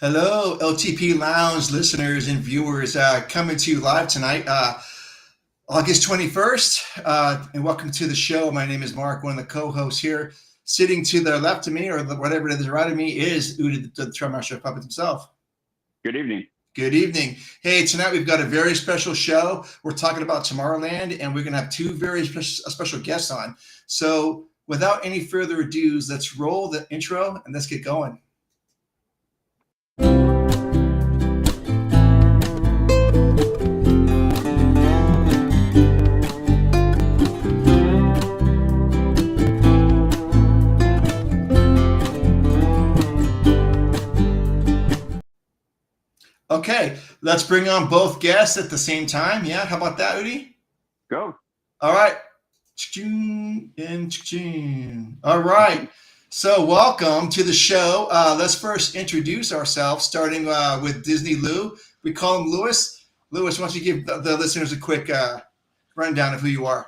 Hello, LTP Lounge listeners and viewers, coming to you live tonight, August 21st, and welcome to the show. My name is Mark, one of the co-hosts here. Sitting to the left of me, or whatever it is right of me, is Udi, the Drum Master of Puppets himself. Good evening. Good evening. Hey, tonight we've got a very special show. We're talking about Tomorrowland, and we're going to have two very special guests on. So without any further ado, let's roll the intro and let's get going. Okay, let's bring on both guests at the same time. Yeah, how about that, Udi? Go. All right. All right. So welcome to the show. Let's first introduce ourselves, starting with Disney Lou. We call him Louis. Louis, why don't you give the listeners a quick rundown of who you are?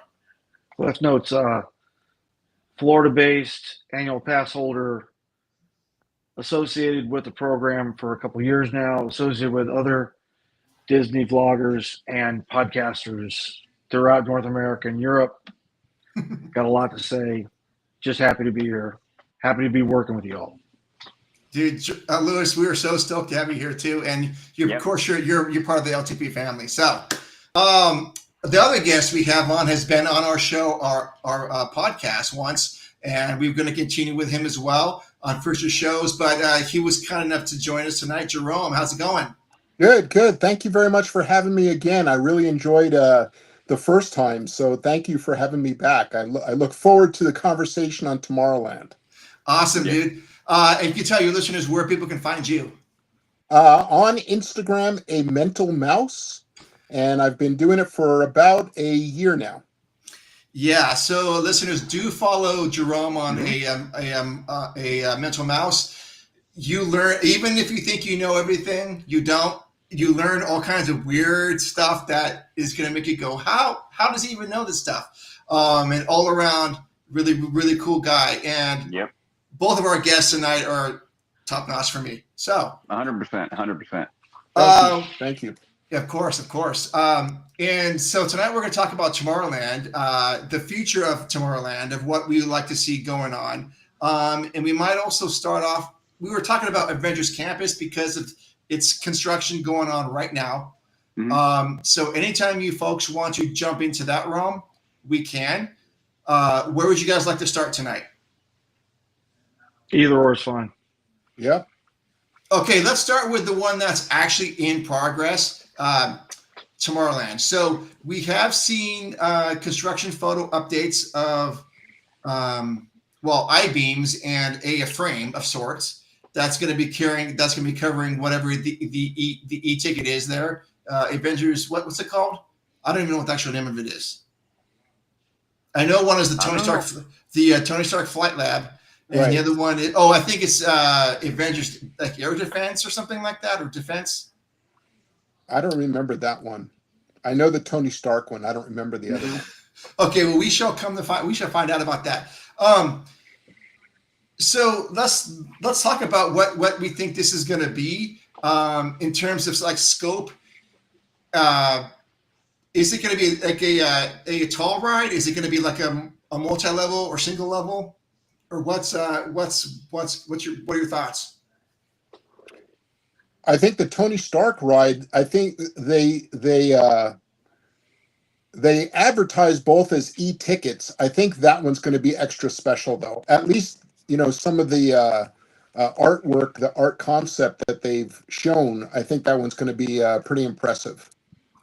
Cliff Notes, Florida-based annual pass holder, associated with the program for a couple years now, associated with other Disney vloggers and podcasters throughout North America and Europe. Got a lot to say. Just happy to be here. Happy to be working with you all. Dude, Louis, we are so stoked to have you here too. And of course, you're part of the LTP family. So the other guest we have on has been on our show, our podcast once, and we're going to continue with him as well on future shows, but he was kind enough to join us tonight. Jerome, how's it going? Good. Thank you very much for having me again. I really enjoyed the first time, so thank you for having me back. I look forward to the conversation on Tomorrowland. Awesome, dude. And you can tell your listeners where people can find you. On Instagram, A Mental Mouse, and I've been doing it for about a year now. Yeah, so listeners, do follow Jerome on a mental mouse. You learn, even if you think you know everything, you don't. You learn all kinds of weird stuff that is going to make you go, how does he even know this stuff? And all around, really, really cool guy. And both of our guests tonight are top notch for me. So 100%. Thank you. Yeah, of course. And so tonight we're going to talk about Tomorrowland, the future of Tomorrowland, of what we would like to see going on. And we might also start off, we were talking about Avengers Campus because of its construction going on right now. Mm-hmm. So anytime you folks want to jump into that realm, we can. Where would you guys like to start tonight? Either or is fine. Yeah. Okay, let's start with the one that's actually in progress. Tomorrowland. So we have seen construction photo updates of I-beams and a frame of sorts that's going to be covering whatever the e-ticket is there. Avengers, what's it called? I don't even know what the actual name of it is. I know one is the Tony Stark Flight Lab, and the other one is I think it's Avengers, like air defense or something like that, or defense. I don't remember that one. I know the Tony Stark one. I don't remember the other one. Okay, well, we shall find out about that. So let's talk about what we think this is going to be in terms of like scope. Is it going to be like a tall ride? Is it going to be like a multi-level or single level, or what are your thoughts? I think the Tony Stark ride, I think they advertise both as e-tickets. I think that one's going to be extra special, though. At least, some of the artwork, the art concept that they've shown, I think that one's going to be pretty impressive.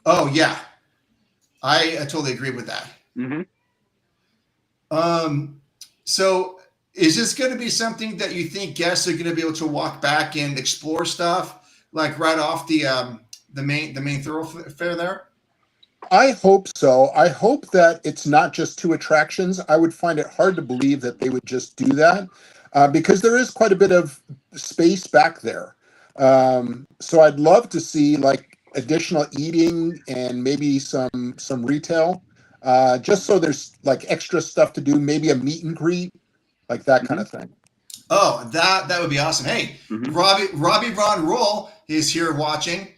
Oh, yeah. I totally agree with that. Mm-hmm. So is this going to be something that you think guests are going to be able to walk back and explore stuff? Like right off the main thoroughfare there? I hope so. I hope that it's not just two attractions. I would find it hard to believe that they would just do that because there is quite a bit of space back there. So I'd love to see like additional eating and maybe some retail, just so there's like extra stuff to do, maybe a meet and greet, like that kind of thing. Oh, that would be awesome. Hey, Mhm. Robbie Ron Roll is here watching.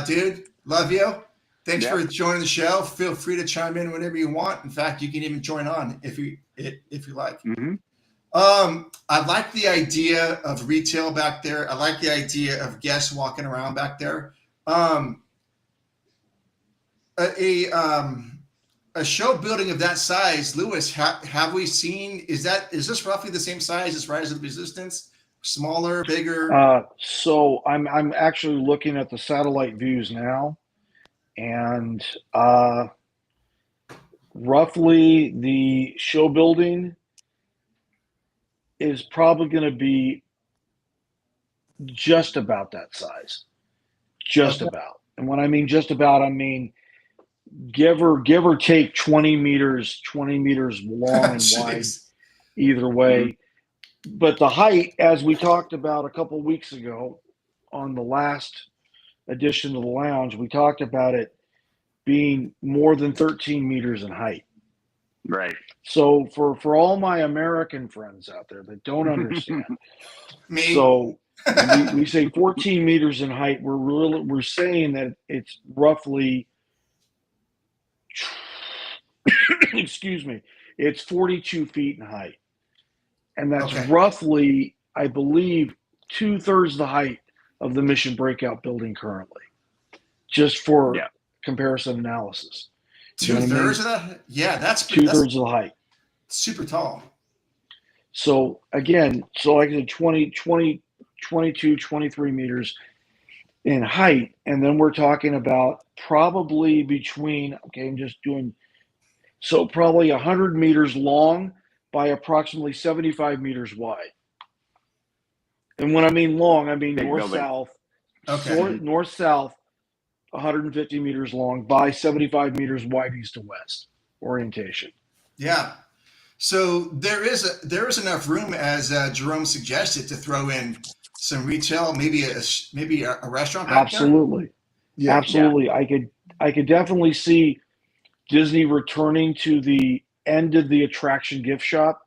Dude, love you. Thanks Yep. for joining the show. Feel free to chime in whenever you want. In fact, you can even join on if you like. Mhm. I like the idea of retail back there. I like the idea of guests walking around back there. Um, a show building of that size, Lewis, have we seen? Is this roughly the same size as Rise of the Resistance? Smaller, bigger? So I'm actually looking at the satellite views now, and roughly the show building is probably going to be just about that size, just Okay. about. And when I mean just about, I mean give or take 20 meters long and wide Jeez. either way. But the height, as we talked about a couple weeks ago on the last edition of the lounge, we talked about it being more than 13 meters in height. Right. So for all my American friends out there that don't understand, Me. so when we say 14 meters in height, we're saying that it's roughly excuse me, it's 42 feet in height. And that's Okay. roughly, I believe, 2/3 the height of the Mission Breakout building currently, just for Yeah. comparison analysis. You know what I 2/3 of that? Yeah, that's 2/3 of the height. super tall. So again, so like I said, 20, 22, 23 meters in height. And then we're talking about probably between, okay, I'm just doing, so probably 100 meters long by approximately 75 meters wide. And when I mean long, I mean Big building. north-south, Okay. north-south, 150 meters long by 75 meters wide east to west orientation. Yeah. So there is enough room, as Jerome suggested, to throw in some retail, maybe a restaurant back there. Absolutely. Yeah. Absolutely. I could definitely see Disney returning to the end of the attraction gift shop,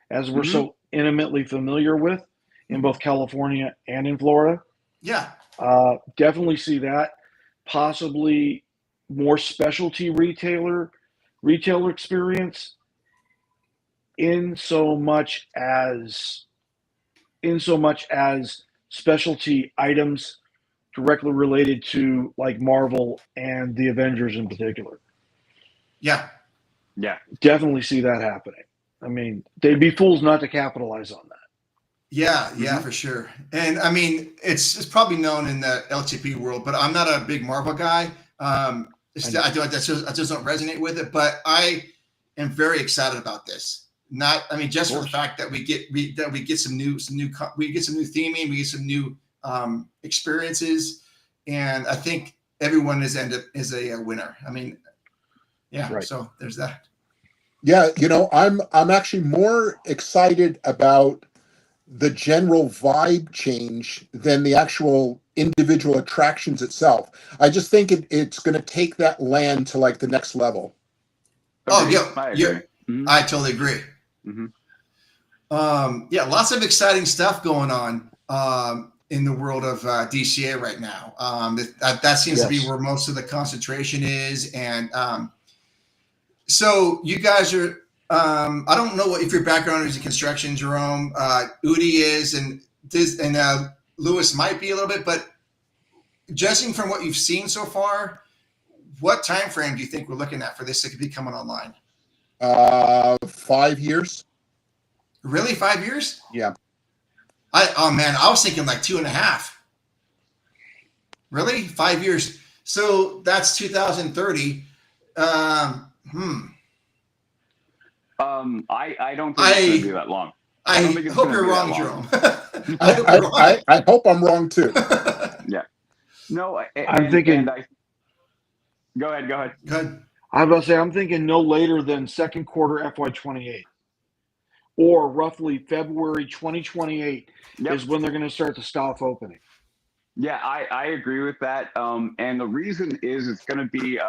as we're so intimately familiar with in both California and in Florida. Yeah. Definitely see that. Possibly more specialty retailer experience, in so much as specialty items directly related to like Marvel and the Avengers in particular. Yeah. Yeah. Definitely see that happening. I mean, they'd be fools not to capitalize on that. Yeah, for sure. And I mean, it's probably known in the LTP world, but I'm not a big Marvel guy. I just don't resonate with it. But I am very excited about this. Not, I mean, just for the fact that we get some new theming, we get some new experiences, and I think everyone is a winner. I mean, yeah. Right. So there's that. Yeah, I'm actually more excited about the general vibe change than the actual individual attractions itself. I just think it's going to take that land to like the next level. Oh, Agreed. yeah, I agree. I totally agree. Yeah, lots of exciting stuff going on in the world of DCA right now. That seems to be where most of the concentration is, and so you guys are. I don't know if your background is in construction, Jerome. Udi is, and Lewis might be a little bit, but judging from what you've seen so far, what time frame do you think we're looking at for this to be coming online? 5 years. Really, 5 years? Yeah. I was thinking like 2.5. Really, 5 years? So that's 2030. I don't think it's going to be that long. I don't think it's hope gonna you're be that wrong, long. Jerome. I hope I'm wrong too. Yeah. No, I'm thinking. Go ahead. Good. I was about to say, I'm thinking no later than second quarter FY28, or roughly February 2028 is when they're going to start the staff opening. Yeah, I agree with that. And the reason is it's going to be.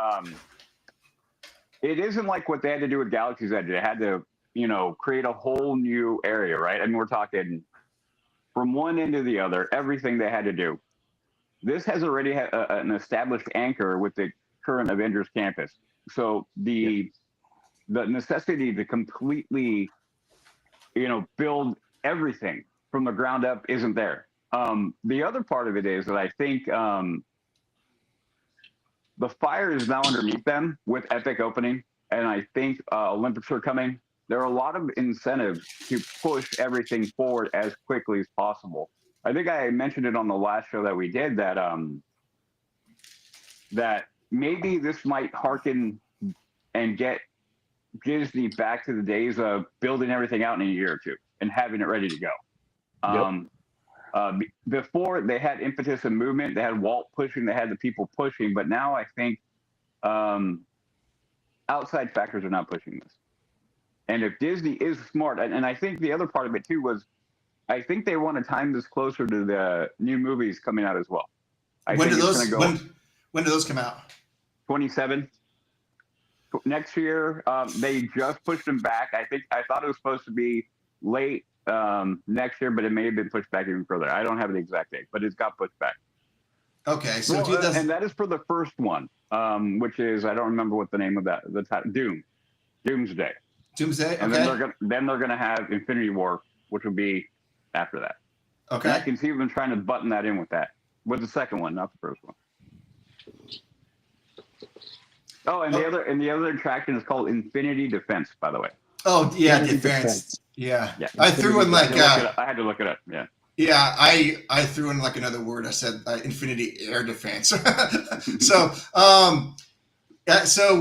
It isn't like what they had to do with Galaxy's Edge. They had to create a whole new area, right? I mean, we're talking from one end to the other, everything they had to do. This has already had an established anchor with the current Avengers campus. So the necessity to completely, build everything from the ground up isn't there. The other part of it is that I think the fire is now underneath them with Epic opening, and I think Olympics are coming. There are a lot of incentives to push everything forward as quickly as possible. I think I mentioned it on the last show that we did that that maybe this might harken and get Disney back to the days of building everything out in a year or two and having it ready to go. Before they had impetus and movement, they had Walt pushing, they had the people pushing, but now I think outside factors are not pushing this. And if Disney is smart, and I think the other part of it too was, I think they want to time this closer to the new movies coming out as well. When do those come out? 27 next year. They just pushed them back. I thought it was supposed to be late next year, but it may have been pushed back even further. I don't have the exact date, but it's got pushed back. Okay, so and that is for the first one, which is, I don't remember what the name of that, the title, Doomsday. Okay. And then they're gonna have Infinity War, which will be after that. Okay. And I can see them trying to button that in with the second one, not the first one. Oh, and the other attraction is called Infinity Defense, by the way. Oh yeah, Defense. Yeah. I threw in I had to look it up. Yeah. Yeah, I threw in like another word. I said Infinity Air Defense. So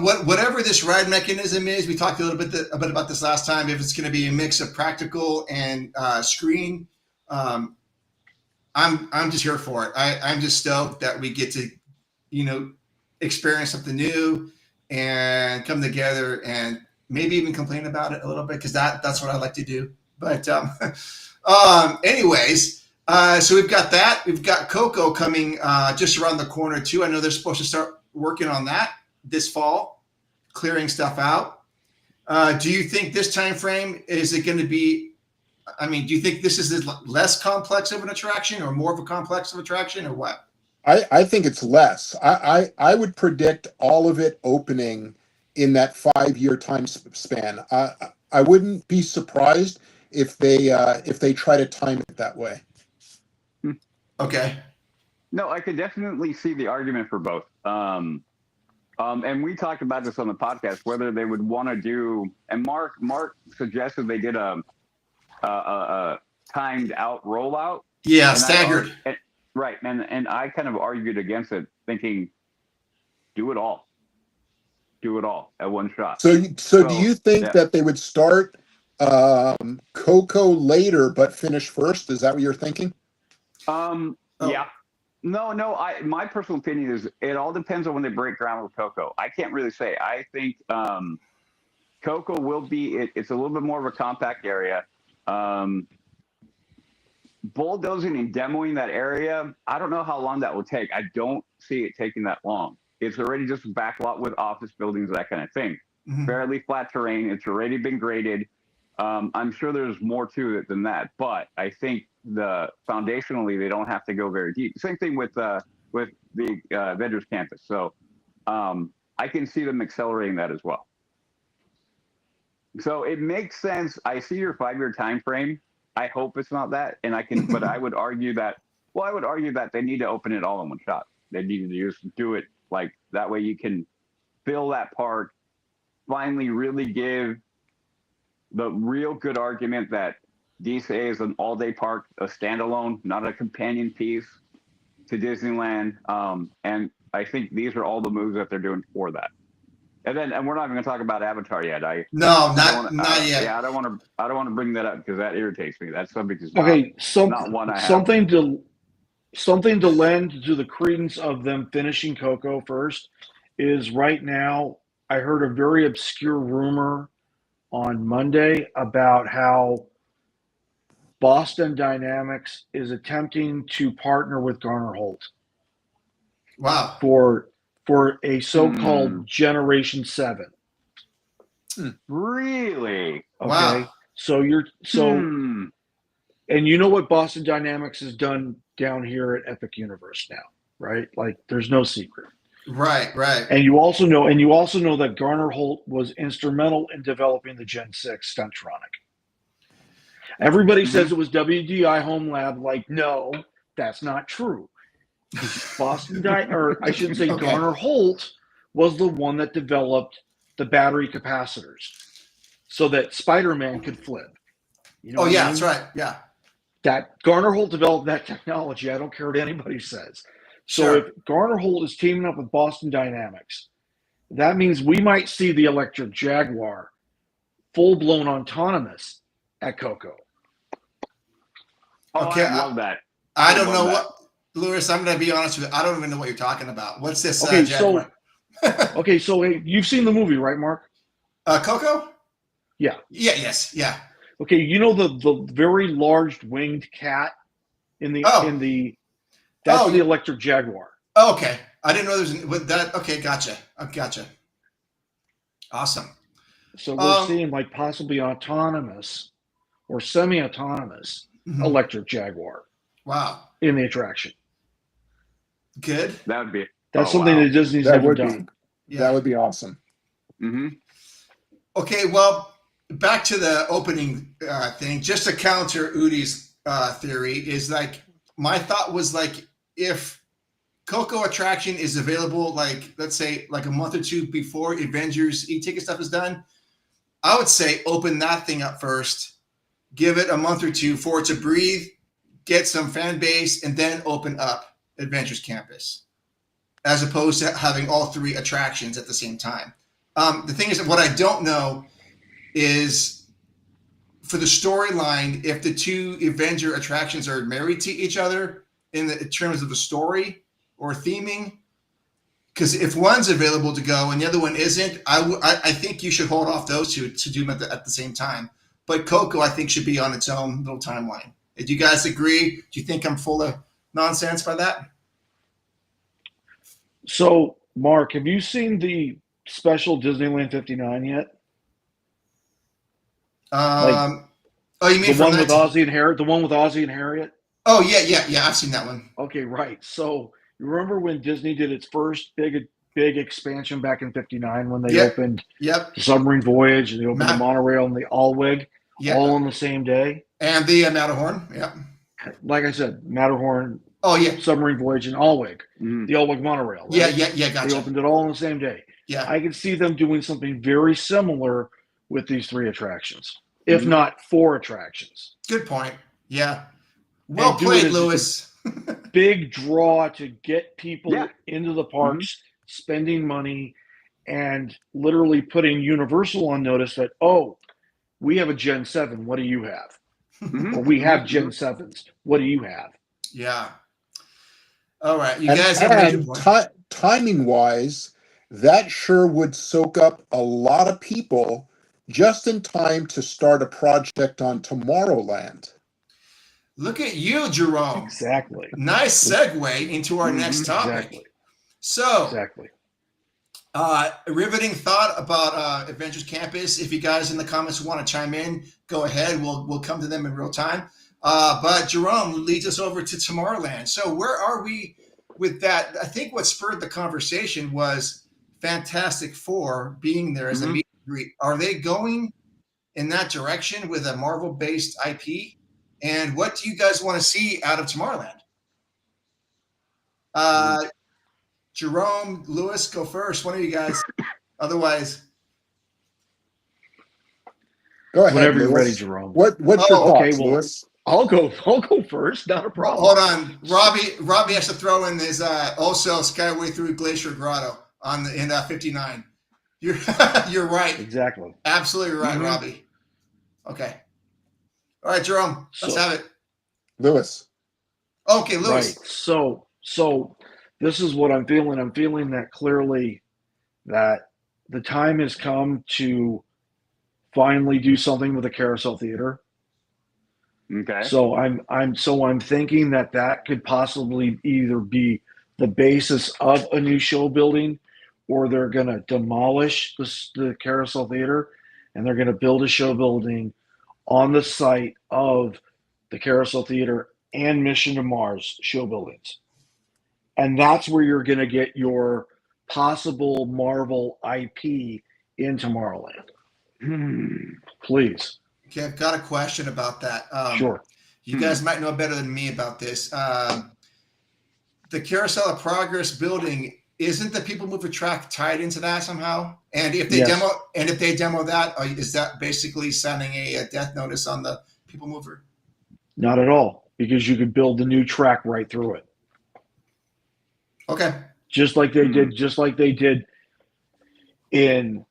whatever this ride mechanism is, we talked a little bit about this last time. If it's going to be a mix of practical and screen, I'm just here for it. I'm just stoked that we get to, experience something new and come together and maybe even complain about it a little bit, because that's what I like to do. But anyways, so we've got that. We've got Coco coming just around the corner too. I know they're supposed to start working on that this fall, clearing stuff out. Do you think this time frame is it going to be? I mean, do you think this is less complex of an attraction or more of a complex of attraction, or what? I think it's less. I would predict all of it opening in that 5-year time span. I wouldn't be surprised if they try to time it that way. Okay. No, I could definitely see the argument for both. And we talked about this on the podcast, whether they would want to do, and Mark suggested they did a timed out rollout. Yeah, staggered. Right. And I kind of argued against it, thinking, do it all at one shot. So do you think that they would start Coco later but finish first? Is that what you're thinking? Yeah. No. My personal opinion is it all depends on when they break ground with Coco. I can't really say. I think Coco will be. It's a little bit more of a compact area. Bulldozing and demoing that area, I don't know how long that will take. I don't see it taking that long. It's already just a back lot with office buildings, that kind of thing. Mm-hmm. Fairly flat terrain. It's already been graded. I'm sure there's more to it than that, but I think foundationally they don't have to go very deep. Same thing with the Avengers campus. So I can see them accelerating that as well. So it makes sense. I see your 5-year time frame. I hope it's not that, but I would argue that. Well, I would argue that they need to open it all in one shot. They need to just do it like that way. You can fill that park. Finally, really give the real good argument that DCA is an all-day park, a standalone, not a companion piece to Disneyland. And I think these are all the moves that they're doing for that. And we're not even going to talk about Avatar yet. Not yet. Yeah, I don't want to bring that up because that irritates me. That subject is not one I have. Something to lend to the credence of them finishing Coco first is right now. I heard a very obscure rumor on Monday about how Boston Dynamics is attempting to partner with Garner Holt. Wow. For a so-called Generation 7. Really? Okay. Wow. So and you know what Boston Dynamics has done down here at Epic Universe now, right? Like there's no secret. Right. And you also know that Garner Holt was instrumental in developing the Gen 6 Stuntronic. Everybody says it was WDI Home Lab. Like, no, that's not true. Garner Holt was the one that developed the battery capacitors so that Spider-Man could flip. You know that's right. Yeah. That Garner Holt developed that technology. I don't care what anybody says. So if Garner Holt is teaming up with Boston Dynamics, that means we might see the electric Jaguar full-blown autonomous at Coco. Oh, Okay, I love that. I don't know what, Lewis. I'm going to be honest with you. I don't even know what you're talking about. What's this? Okay, Jaguar? so hey, you've seen the movie, right, Mark? Coco? Yeah. Yes. Yeah. Okay, you know the very large winged cat in the that's the electric Jaguar. Oh, okay. I didn't know there was that. Okay, gotcha. Awesome. So we're seeing like possibly autonomous or semi-autonomous electric Jaguar. Wow. In the attraction. Good. That's something that Disney's never done. That would be awesome. Mm-hmm. Okay, well, back to the opening thing. Just to counter Udi's theory is like my thought was like if Coco attraction is available, like let's say like a month or two before Avengers e-ticket stuff is done, I would say open that thing up first, give it a month or two for it to breathe, get some fan base, and then open up Adventures Campus, as opposed to having all three attractions at the same time. The thing is that what I don't know is for the storyline, if the two Avenger attractions are married to each other in terms of the story or theming, because if one's available to go and the other one isn't, I think you should hold off those two to do them at the same time. But Coco, I think, should be on its own little timeline. Do you guys agree? Do you think I'm full of nonsense by that? So, Mark, have you seen the special Disneyland 59 yet? You mean the one with Ozzy and Harriet? The one with Ozzy and Harriet? Oh yeah. I've seen that one. Okay, right. So you remember when Disney did its first big expansion back in '59 when they opened the Submarine Voyage and they opened the monorail and the Allweg all on the same day? And the Matterhorn, yeah. Like I said, Matterhorn. Oh yeah. Submarine Voyage and Allweg, the Allweg monorail. Right? Yeah. Gotcha. They opened it all on the same day. Yeah. I can see them doing something very similar with these three attractions, if not four attractions. Good point. Yeah. Well played, Lewis. Big draw to get people into the parks, spending money, and literally putting Universal on notice that, oh, we have a Gen 7. What do you have? Or we have Gen 7s. What do you have? Yeah. All right. You guys have timing-wise, that sure would soak up a lot of people just in time to start a project on Tomorrowland. Look at you, Jerome. Exactly. Nice segue into our next topic. Exactly. So, riveting thought about Adventures Campus. If you guys in the comments want to chime in, go ahead. We'll come to them in real time. But Jerome leads us over to Tomorrowland. So where are we with that? I think what spurred the conversation was Fantastic Four being there as a meet and greet. Are they going in that direction with a Marvel-based IP? And what do you guys want to see out of Tomorrowland? Jerome, Lewis, go first. One of you guys. Otherwise, go ahead. Whenever you're ready, Jerome. What's your thoughts, Lewis? I'll go first. Not a problem. Hold on, Robbie has to throw in his also Skyway through Glacier Grotto in 59. You're right. Exactly. Absolutely right, Robbie. Okay. All right, Jerome. Let's have it. Lewis. Okay, Lewis. Right. So this is what I'm feeling. I'm feeling that clearly that the time has come to finally do something with the Carousel Theater. Okay. So I'm thinking that could possibly either be the basis of a new show building, or they're going to demolish the Carousel Theater and they're going to build a show building on the site of the Carousel Theater and Mission to Mars show buildings. And that's where you're going to get your possible Marvel IP in Tomorrowland. Please. Okay, I've got a question about that. Sure. You guys might know better than me about this. The Carousel of Progress building, isn't the People Mover track tied into that somehow? And if they Yes. demo that, is that basically sending a death notice on the People Mover? Not at all, because you could build the new track right through it. Okay. Just like they did in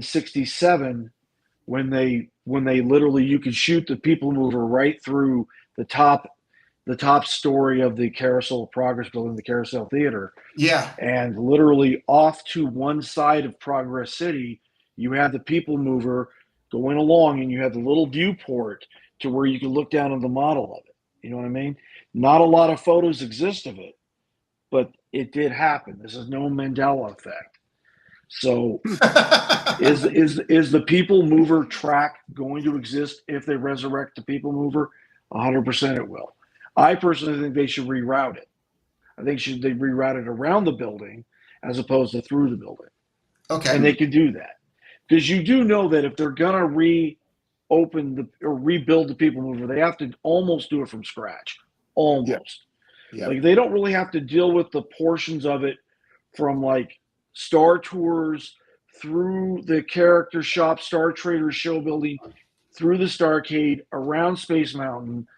67 when they literally, you could shoot the People Mover right through the top story of the Carousel of Progress building, the Carousel Theater. Yeah. And literally off to one side of Progress City, you have the People Mover going along, and you have the little viewport to where you can look down on the model of it. You know what I mean? Not a lot of photos exist of it, but it did happen. This is no Mandela effect. So is the People Mover track going to exist if they resurrect the People Mover? 100% it will. I personally think they should reroute it. I think they reroute it around the building as opposed to through the building. Okay. And they could do that. Because you do know that if they're going to rebuild the People Mover, they have to almost do it from scratch. Almost. Yeah. Like, they don't really have to deal with the portions of it from like Star Tours through the character shop, Star Traders show building, through the Starcade, around Space Mountain.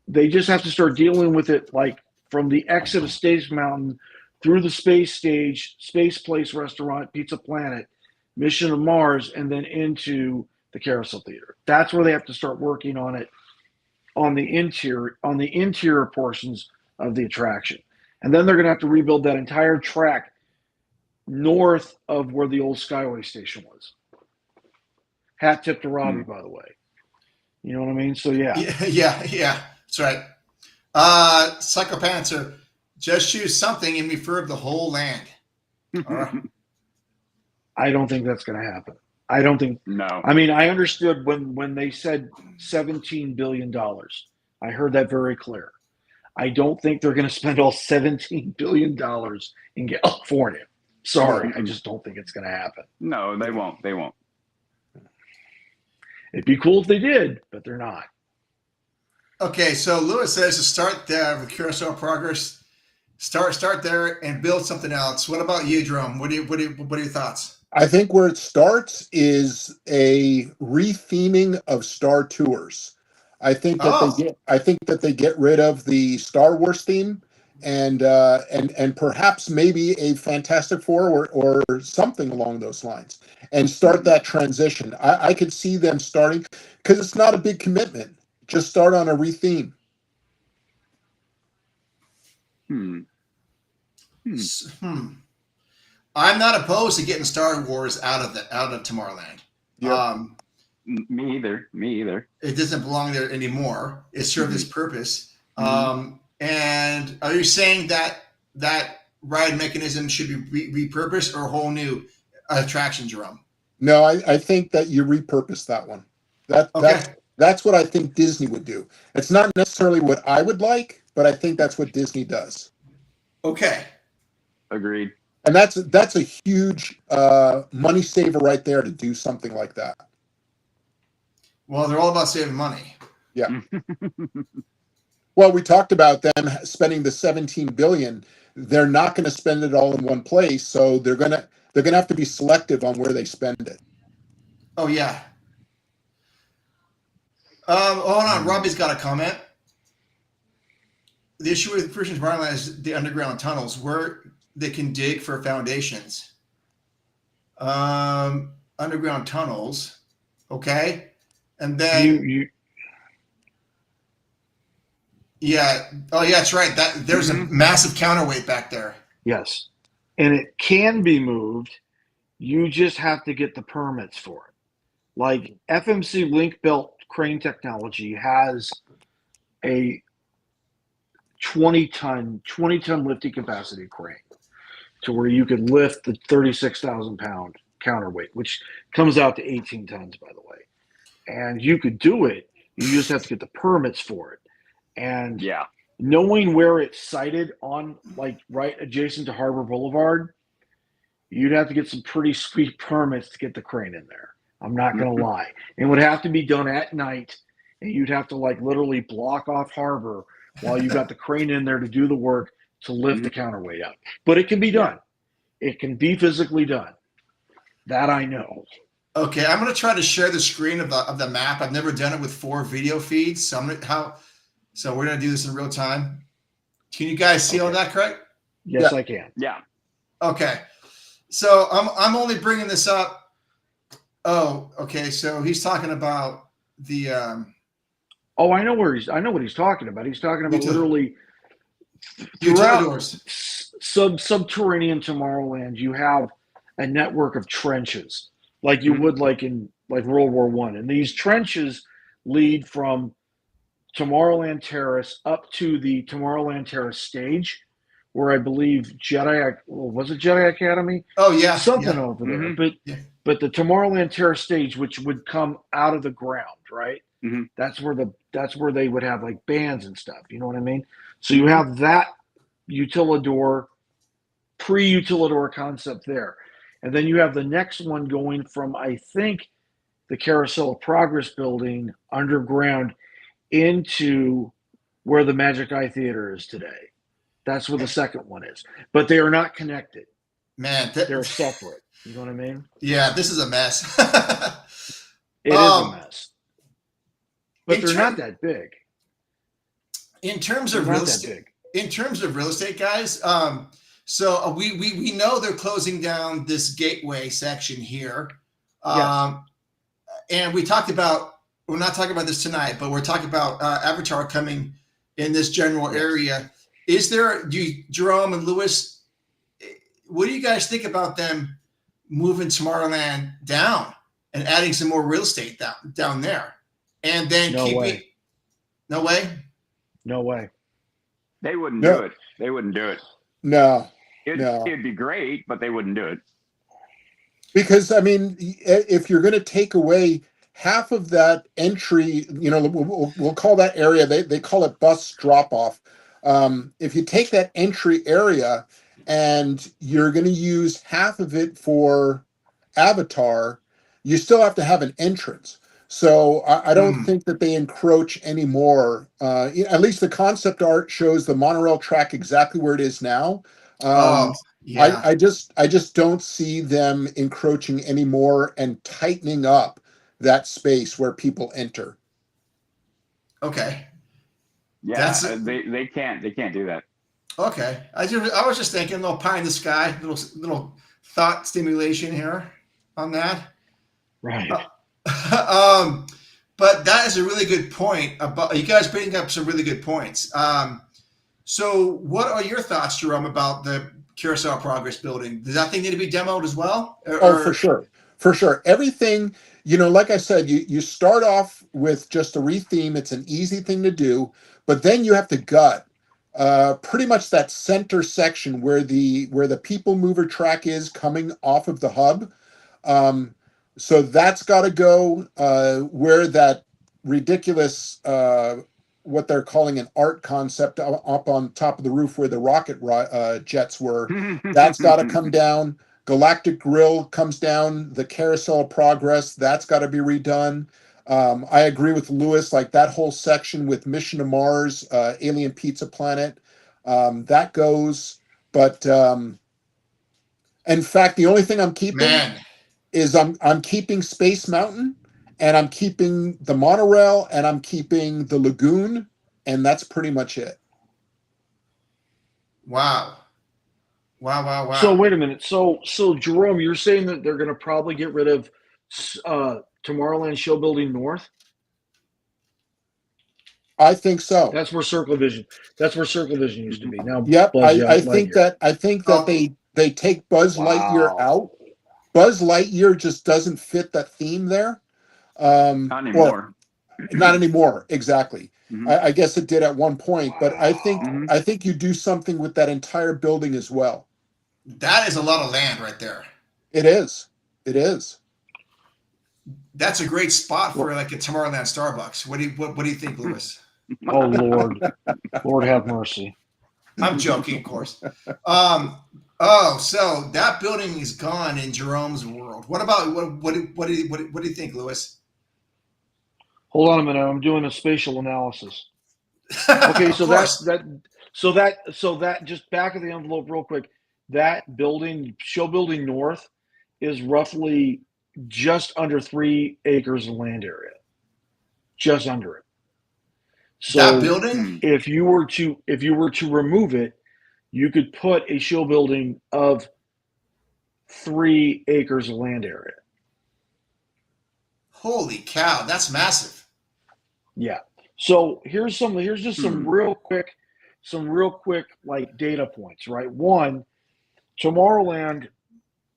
They just have to start dealing with it like from the exit of Space Mountain through the space stage, Space Place Restaurant, Pizza Planet, Mission to Mars, and then into the Carousel Theater. That's where they have to start working on it on the interior portions of the attraction. And then they're going to have to rebuild that entire track north of where the old Skyway station was. Hat tip to Robbie, by the way. You know what I mean? So yeah. That's right. Psychopanther, just choose something and refurb the whole land. I don't think that's going to happen. I don't think. No. I mean, I understood when they said $17 billion. I heard that very clear. I don't think they're going to spend all $17 billion in California. Sorry, I just don't think it's going to happen. No, they won't. They won't. It'd be cool if they did, but they're not. Okay, so Lewis says to start there with Carousel Progress. Start there and build something else. What about you, Jerome? What are your thoughts? I think where it starts is a retheming of Star Tours. I think that they get rid of the Star Wars theme and perhaps maybe a Fantastic Four or something along those lines, and start that transition. I could see them starting, because it's not a big commitment. Just start on a retheme. I'm not opposed to getting Star Wars out of Tomorrowland. Yep. Me either. It doesn't belong there anymore. It served its purpose. And are you saying that ride mechanism should be repurposed or a whole new attraction, Jerome? No, I think that you repurpose that one. That's what I think Disney would do. It's not necessarily what I would like, but I think that's what Disney does. Okay. Agreed. And that's a huge money saver right there to do something like that. Well, they're all about saving money. Yeah. Well, we talked about them spending the $17 billion. They're not going to spend it all in one place, so they're gonna have to be selective on where they spend it. Oh yeah. Hold on, Robbie's got a comment. The issue with First Tomorrowland is the underground tunnels where they can dig for foundations. Underground tunnels, okay, and then yeah, oh yeah, that's right. That there's a massive counterweight back there. Yes, and it can be moved. You just have to get the permits for it. Like FMC Link Belt Crane Technology has a 20-ton lifting capacity crane. to where you could lift the 36,000-pound counterweight, which comes out to 18 tons, by the way. And you could do it. You just have to get the permits for it. And Yeah. knowing where it's sited on, like right adjacent to Harbor Boulevard, you'd have to get some pretty sweet permits to get the crane in there. I'm not going to lie. It would have to be done at night, and you'd have to like literally block off Harbor while you got the crane in there to do the work to lift the counterweight up. But it can be done. It can be physically done. That I know. Okay, I'm going to try to share the screen of the map. I've never done it with 4 video feeds, so we're going to do this in real time. Can you guys see all that, correct? Yes, I can. Yeah. Okay. So I'm only bringing this up. Oh, okay. So he's talking about the. Oh, I know what he's talking about. He's talking about literally utilidors. Subterranean Tomorrowland. You have a network of trenches, like you would like in like World War I, and these trenches lead from Tomorrowland Terrace up to the Tomorrowland Terrace stage, where I believe was it Jedi Academy? Oh yeah, something over there. But the Tomorrowland Terrace stage, which would come out of the ground, right? Mm-hmm. That's where they would have like bands and stuff. You know what I mean? So you have that pre-utilidor concept there, and then you have the next one going from I think the Carousel of Progress building underground into where the Magic Eye Theater is today. That's where the second one is. But they are not connected. Man, they're separate. You know what I mean? Yeah, this is a mess. It is a mess. But they're not that big. In terms of real estate, guys, so we know they're closing down this gateway section here. And we talked about, we're not talking about this tonight, but we're talking about Avatar coming in this general area. Is there, Jerome and Lewis, what do you guys think about them moving Tomorrowland down and adding some more real estate down there? And then No way. They wouldn't do it. They wouldn't do it. No. It'd be great, but they wouldn't do it. Because, I mean, if you're going to take away half of that entry, we'll call that area, they call it bus drop-off. If you take that entry area and you're going to use half of it for Avatar, you still have to have an entrance. So I don't think that they encroach anymore. At least the concept art shows the monorail track exactly where it is now. I just don't see them encroaching anymore and tightening up that space where people enter. Okay. Yeah, they can't do that. Okay. I was just thinking a little pie in the sky, little thought stimulation here on that. Right. But that is a really good point. About you guys bringing up some really good points. So what are your thoughts, Jerome, about the Carousel of Progress building? Does that thing need to be demoed as well? For sure. Everything, like I said, you start off with just a retheme. It's an easy thing to do, but then you have to gut pretty much that center section where the people mover track is coming off of the hub. So that's got to go where that ridiculous, what they're calling an art concept up on top of the roof where the rocket jets were. That's got to come down. Galactic Grill comes down. The Carousel of Progress, that's got to be redone. I agree with Lewis, like that whole section with Mission to Mars, Alien Pizza Planet, that goes. But in fact, the only thing I'm keeping is I'm keeping Space Mountain, and I'm keeping the monorail, and I'm keeping the lagoon, and that's pretty much it. Wow. So wait a minute. So Jerome, you're saying that they're going to probably get rid of Tomorrowland Show Building North? I think so. That's where Circle Vision used to be. Now, yep. I think that they take Buzz Lightyear out. Buzz Lightyear just doesn't fit that theme there. Not anymore. Not anymore. Exactly. Mm-hmm. I guess it did at one point, but I think you do something with that entire building as well. That is a lot of land right there. It is. It is. That's a great spot for like a Tomorrowland Starbucks. What do you think, Lewis? Oh Lord, Lord have mercy. I'm joking, of course. So that building is gone in Jerome's world. What about what do you think, Lewis? Hold on a minute. I'm doing a spatial analysis. Okay, Of so course. that just back of the envelope real quick. That building, show building north, is roughly just under 3 acres of land area. Just under it. So That building? if you were to remove it, you could put a show building of 3 acres of land area. Holy cow, that's massive. Yeah. So here's just some real quick like data points, right? One, Tomorrowland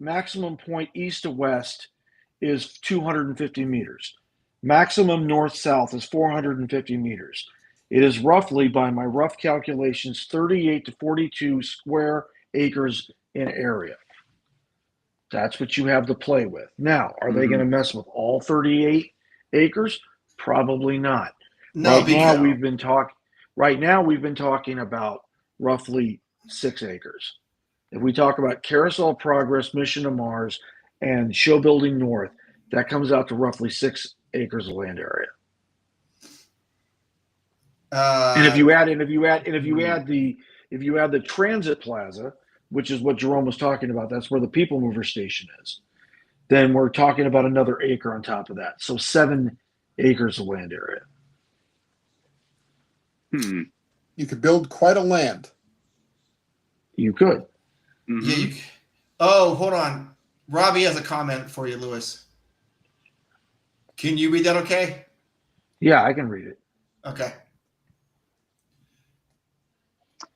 maximum point east to west is 250 meters. Maximum north-south is 450 meters. It is roughly, by my rough calculations, 38 to 42 square acres in area. That's what you have to play with. Now, are they going to mess with all 38 acres? Probably not. No, Right now we've been talking about roughly 6 acres. If we talk about Carousel Progress, Mission to Mars, and Show Building North, that comes out to roughly 6 acres of land area. And if you add the transit plaza, which is what Jerome was talking about, that's where the People Mover station is, then we're talking about another acre on top of that. So 7 acres of land area. You could build quite a land. You could. Yeah. Hold on. Robbie has a comment for you, Lewis. Can you read that okay? Yeah, I can read it. Okay.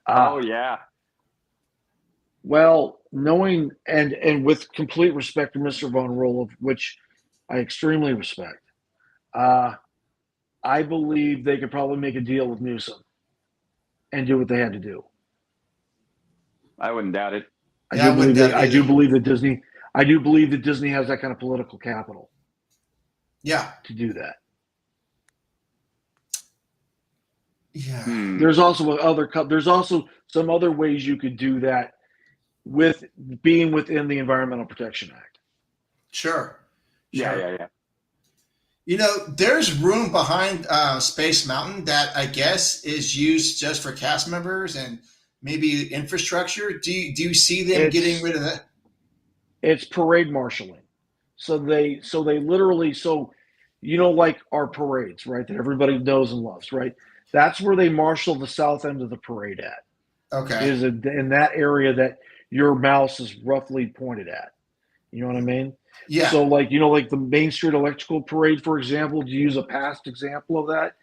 Oh yeah. Well, knowing and with complete respect to Mr. Von Roloff, which I extremely respect, I believe they could probably make a deal with Newsom and do what they had to do. I wouldn't doubt it. I do believe that Disney has that kind of political capital. Yeah. To do that. Yeah. There's also some other ways you could do that with being within the Environmental Protection Act. Sure. Yeah. You know, there's room behind Space Mountain that I guess is used just for cast members and maybe infrastructure. Do you see them getting rid of that? It's parade marshaling. So they literally, like our parades, right? That everybody knows and loves, right? That's where they marshal the south end of the parade at. Okay. Is in that area that your mouse is roughly pointed at. You know what I mean? Yeah. So like the Main Street Electrical Parade, for example, to use a past example of that,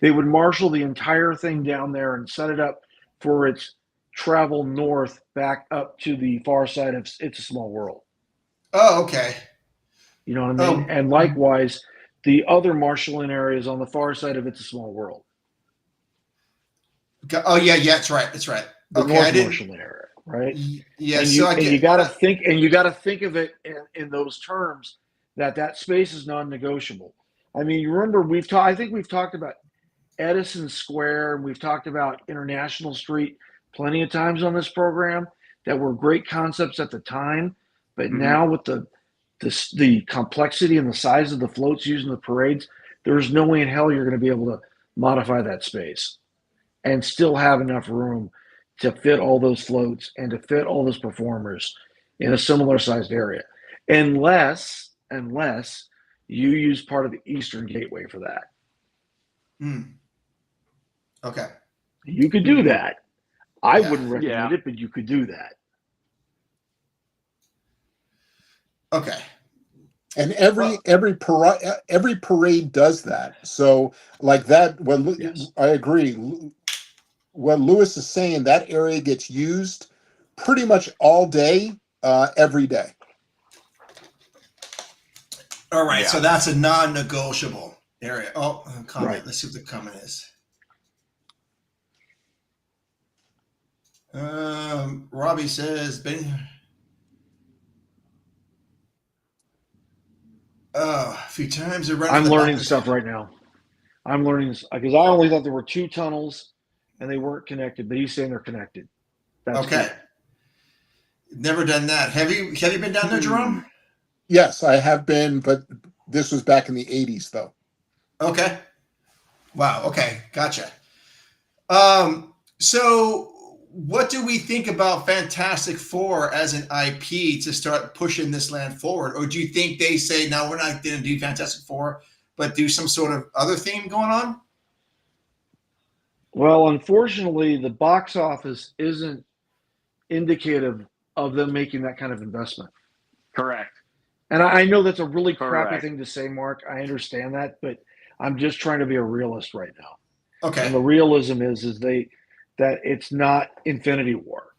they would marshal the entire thing down there and set it up for its travel north back up to the far side of It's a Small World. Oh, okay. You know what I mean? And likewise, the other marshalling areas on the far side of It's a Small World. Oh yeah, that's right. That's right. The okay, north marshalling area, right? Yeah, and you got to think of it in those terms that space is non-negotiable. I mean, you remember I think we've talked about Edison Square and we've talked about International Street plenty of times on this program that were great concepts at the time, but now with the complexity and the size of the floats used in the parades, there's no way in hell you're going to be able to modify that space and still have enough room to fit all those floats and to fit all those performers in a similar sized area, unless you use part of the Eastern Gateway for that. Okay. You could do that. I wouldn't recommend it, but you could do that. Okay. And every parade does that. So like that, I agree. What Lewis is saying, that area gets used pretty much all day, every day. All right, so that's a non-negotiable area. Oh, comment. Right. Let's see what the comment is. Robbie says, A few times. They're running I'm for the learning buses. stuff right now. I'm learning because I only thought there were 2 tunnels and they weren't connected, but he's saying they're connected. That's Okay. Never done that. Have you been down there, Jerome? Yes, I have been, but this was back in the 80s, though. Okay. Wow. Okay. Gotcha. So what do we think about Fantastic Four as an IP to start pushing this land forward? Or do you think they say, no, we're not going to do Fantastic Four, but do some sort of other theme going on? Well, unfortunately, the box office isn't indicative of them making that kind of investment. Correct. And I know that's a really crappy Correct. thing to say, Mark. I understand that, but I'm just trying to be a realist right now. Okay. And the realism is that it's not Infinity War.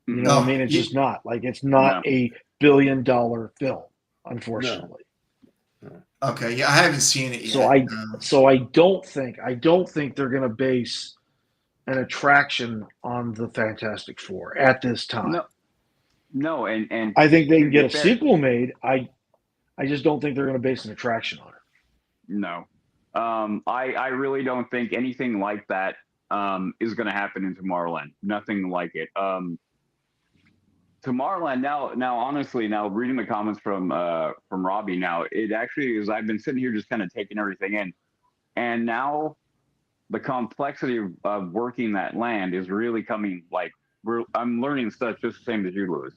You know what I mean? It's just not. Like, it's not a billion-dollar film, unfortunately. Okay. Yeah, I haven't seen it yet. So I don't think they're going to base an attraction on the Fantastic Four at this time. No, and I think they can get a fair. sequel made. I just don't think they're going to base an attraction on it. No. I really don't think anything like that is going to happen in Tomorrowland. Nothing like it. Tomorrowland now honestly, now reading the comments from Robbie, now it actually is, I've been sitting here just kind of taking everything in, and now the complexity of working that land is really coming. Like, I'm learning stuff just the same as you, Lewis.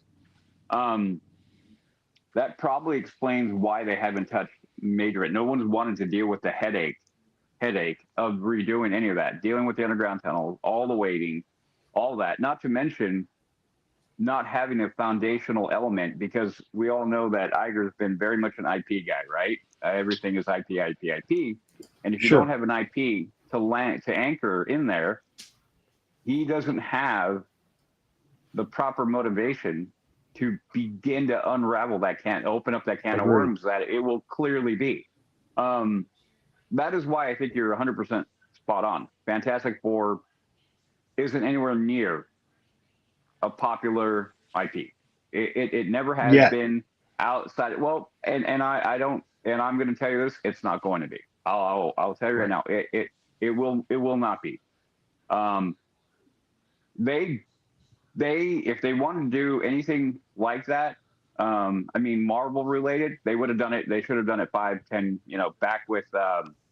That probably explains why they haven't touched major. No one's wanted to deal with the headache of redoing any of that, dealing with the underground tunnels, all the waiting, all that. Not to mention not having a foundational element, because we all know that Iger's been very much an IP guy, right? Everything is IP, IP, IP. And if you don't have an IP to anchor in there, he doesn't have the proper motivation to begin to unravel that open up that can of worms that it will clearly be. That is why I think you're 100% spot on. Fantastic Four isn't anywhere near a popular IP. It never has been outside. Well, and I don't, and I'm going to tell you this, it's not going to be. I'll tell you right now, it will not be. They if they want to do anything like that, I mean, Marvel related, they would have done it. They should have done it 5, 10, back with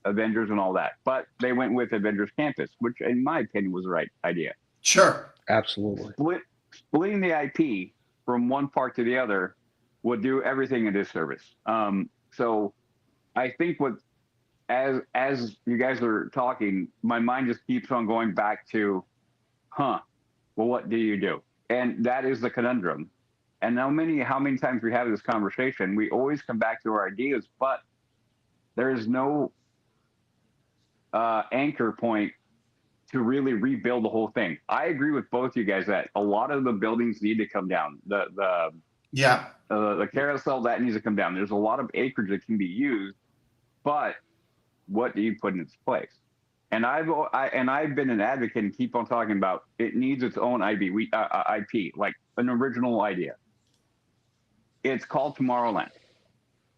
Avengers and all that. But they went with Avengers Campus, which in my opinion was the right idea. Sure. Absolutely. Splitting the IP from one part to the other would do everything a disservice. So I think as you guys are talking, my mind just keeps on going back to, well, what do you do? And that is the conundrum. And how many times we have this conversation, we always come back to our ideas, but there is no anchor point to really rebuild the whole thing. I agree with both you guys that a lot of the buildings need to come down. The carousel, that needs to come down. There's a lot of acreage that can be used, but what do you put in its place? And I've been an advocate and keep on talking about it needs its own IP, like an original idea. It's called Tomorrowland.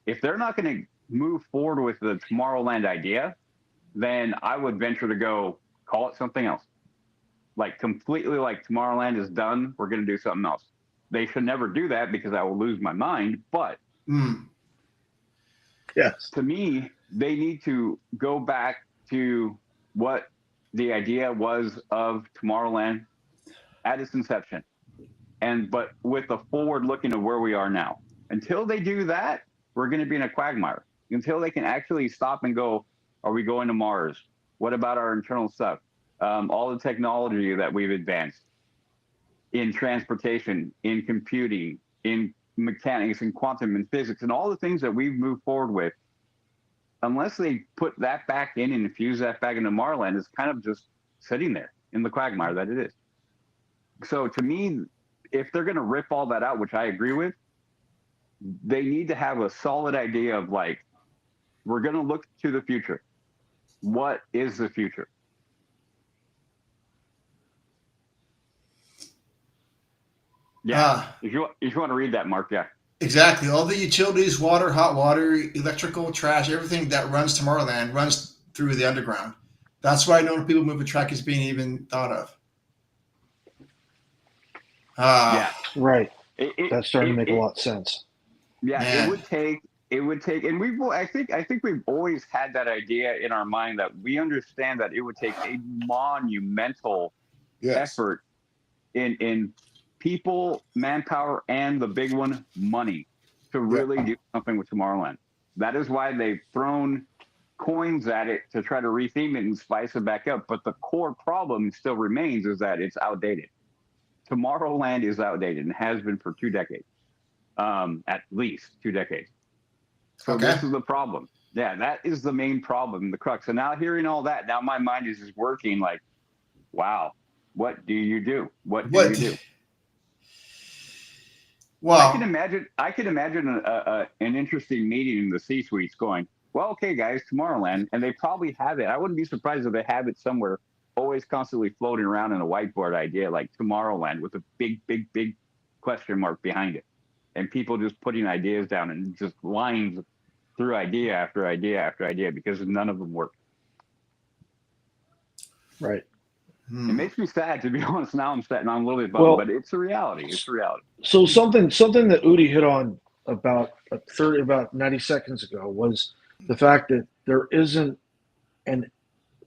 If they're not going to move forward with the Tomorrowland idea, then I would venture to go call it something else. Like, completely, like, Tomorrowland is done, we're going to do something else. They should never do that because I will lose my mind. But yes, to me, they need to go back to what the idea was of Tomorrowland at its inception, but with the forward looking of where we are now. Until they do that, we're going to be in a quagmire. Until they can actually stop and go, are we going to Mars? What about our internal stuff? All the technology that we've advanced in transportation, in computing, in mechanics, in quantum, and physics, and all the things that we've moved forward with, unless they put that back in and infuse that back into Tomorrowland, it's kind of just sitting there in the quagmire that it is. So to me, if they're going to rip all that out, which I agree with, they need to have a solid idea of, like, we're going to look to the future. What is the future? Yeah. If you want to read that, Mark, yeah. Exactly. All the utilities, water, hot water, electrical, trash, everything that runs Tomorrowland runs through the underground. That's why no people move a track is being even thought of. Yeah. Right. It, it, That's starting to it, make a it lot of sense. yeah, Man. it would take, and I think we've always had that idea in our mind that we understand that it would take a monumental Yes. effort in people, manpower, and the big one, money, to Yeah. really do something with Tomorrowland. That is why they've thrown coins at it to try to retheme it and spice it back up. But the core problem still remains is that it's outdated. Tomorrowland is outdated and has been for 2 decades, at least 2 decades. So Okay. this is the problem. Yeah, that is the main problem, the crux. And now hearing all that, now my mind is just working like, wow, what do you do? What do you What? do? Well, I could imagine an interesting meeting in the C-suites going, well, okay, guys, Tomorrowland, and they probably have it. I wouldn't be surprised if they have it somewhere, always constantly floating around in a whiteboard idea like Tomorrowland with a big, big, big question mark behind it, and people just putting ideas down and just lines through idea after idea after idea because none of them work. Right. It makes me sad, to be honest. Now I'm sad and I'm a little bit bummed, Well, but it's a reality. It's a reality. So something that Udi hit on about about 90 seconds ago was the fact that there isn't an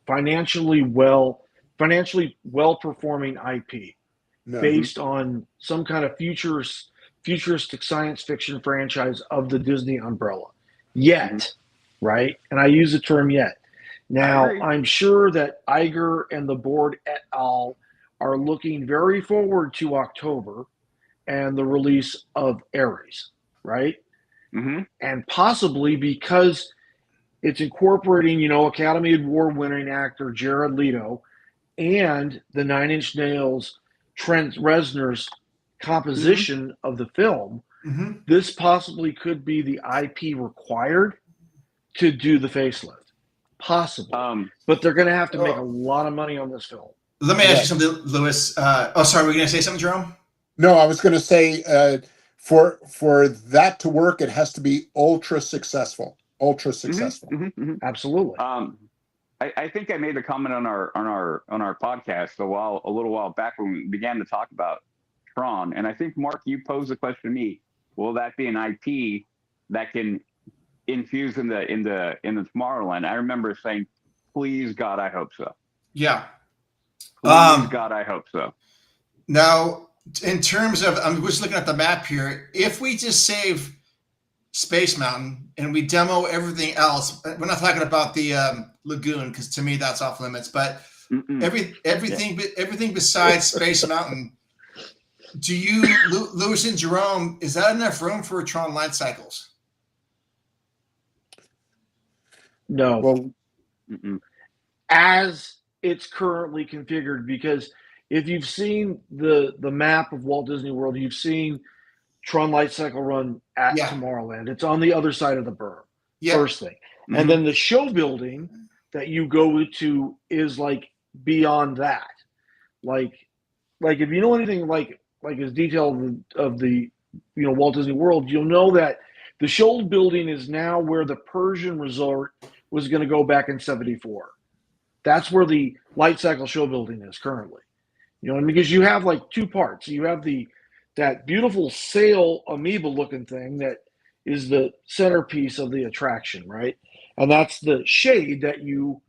financially well performing IP No. based on some kind of futuristic science fiction franchise of the Disney umbrella yet, right? And I use the term yet. Now, I'm sure that Iger and the board et al. Are looking very forward to October and the release of Ares, right? Mm-hmm. And possibly because it's incorporating, Academy Award winning actor Jared Leto and the Nine Inch Nails Trent Reznor's composition of the film, this possibly could be the IP required to do the facelift. Possibly. But they're going to have to make a lot of money on this film. let me ask you something, Lewis. Sorry, were you going to say something, Jerome? No, I was going to say for that to work, it has to be ultra successful. Ultra successful. Absolutely. I think I made a comment on our podcast a little while back when we began to talk about Tron, and I think Mark, you posed the question to me: will that be an IP that can infuse in the Tomorrowland? I remember saying, "Please God, I hope so." Yeah. Please God, I hope so. Now, in terms of, I'm just looking at the map here. If we just save Space Mountain and we demo everything else, we're not talking about the lagoon because to me that's off limits. But everything besides Space Mountain, do you, Lewis and Jerome, is that enough room for Tron Light Cycles? No. Well, as it's currently configured, because if you've seen the map of Walt Disney World, you've seen Tron Light Cycle run at Tomorrowland. It's on the other side of the berm. First thing. And then the show building that you go to is like beyond that. Like if you know anything like as detailed of the Walt Disney World, you'll know that the show building is now where the Persian Resort was going to go back in '74. That's where the Light Cycle show building is currently. Because you have like two parts. You have that beautiful sail amoeba looking thing that is the centerpiece of the attraction, right? And that's the shade that you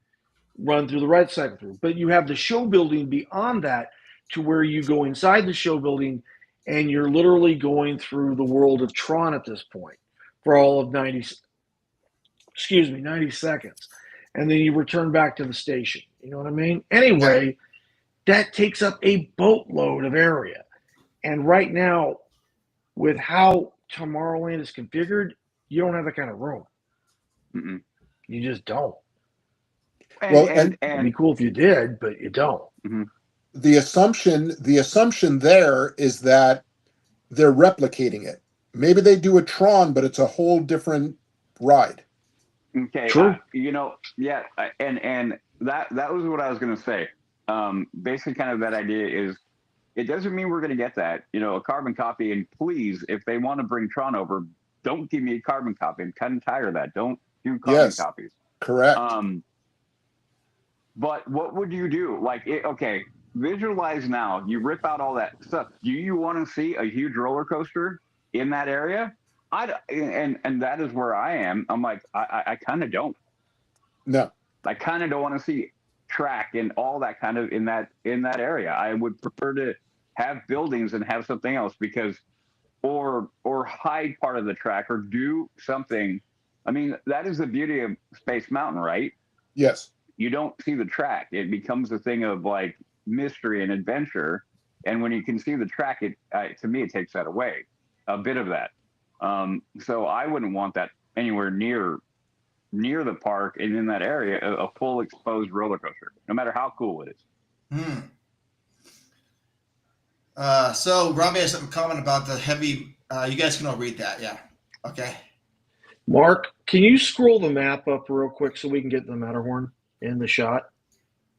run through the Light Cycle through. But you have the show building beyond that to where you go inside the show building and you're literally going through the world of Tron at this point for all of 90 seconds. And then you return back to the station. You know what I mean? Anyway, that takes up a boatload of area. And right now, with how Tomorrowland is configured, you don't have that kind of room. You just don't. And it'd be cool if you did, but you don't. The assumption there is that they're replicating it. Maybe they do a Tron, but it's a whole different ride. Okay. True. And that was what I was going to say. Basically, kind of that idea is it doesn't mean we're going to get that, a carbon copy. And please, if they want to bring Tron over, don't give me a carbon copy. I'm kind of tired of that. Don't do carbon copies. Correct. But what would you do? Okay, visualize now. You rip out all that stuff. Do you want to see a huge roller coaster in that area? And that is where I am. I'm like, I kind of don't. No. I kind of don't want to see track and all that kind of in that area. I would prefer to have buildings and have something else, because or hide part of the track or do something. I mean, that is the beauty of Space Mountain, right? Yes. You don't see the track. It becomes a thing of like mystery and adventure. And when you can see the track, to me, it takes that away, a bit of that. So I wouldn't want that anywhere near the park and in that area, a full exposed roller coaster, no matter how cool it is. So Robbie has some comment about the heavy. You guys can all read that. Yeah. Okay. Mark, can you scroll the map up real quick so we can get the Matterhorn in the shot,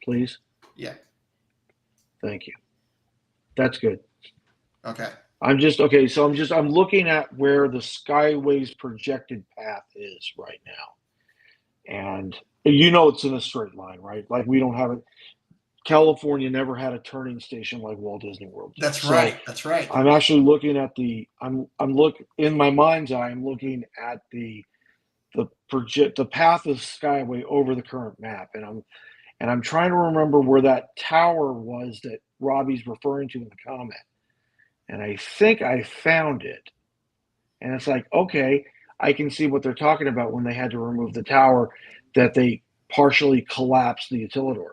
please? Yeah. Thank you. That's good. Okay. I'm looking at where the Skyway's projected path is right now. And it's in a straight line, right? Like we don't have it. California never had a turning station like Walt Disney World. That's right. I'm actually looking at in my mind's eye, I'm looking at the path of Skyway over the current map. And I'm trying to remember where that tower was that Robbie's referring to in the comment. And I think I found it. And it's like, okay, I can see what they're talking about when they had to remove the tower, that they partially collapsed the Utilidor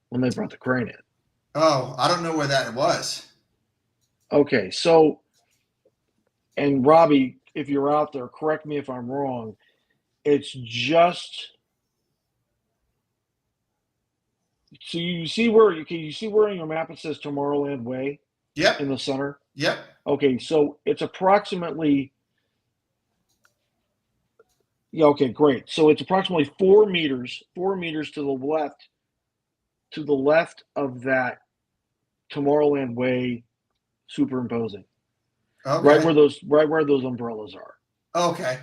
when they brought the crane in. Oh, I don't know where that was. Okay, so, and Robbie, if you're out there, correct me if I'm wrong. It's just, so you see where in your map it says Tomorrowland Way? Yep. In the center? Yep. Okay, so it's approximately, yeah, okay, great. So it's approximately 4 meters to the left of that Tomorrowland Way superimposing. Okay. Right where those umbrellas are. Okay.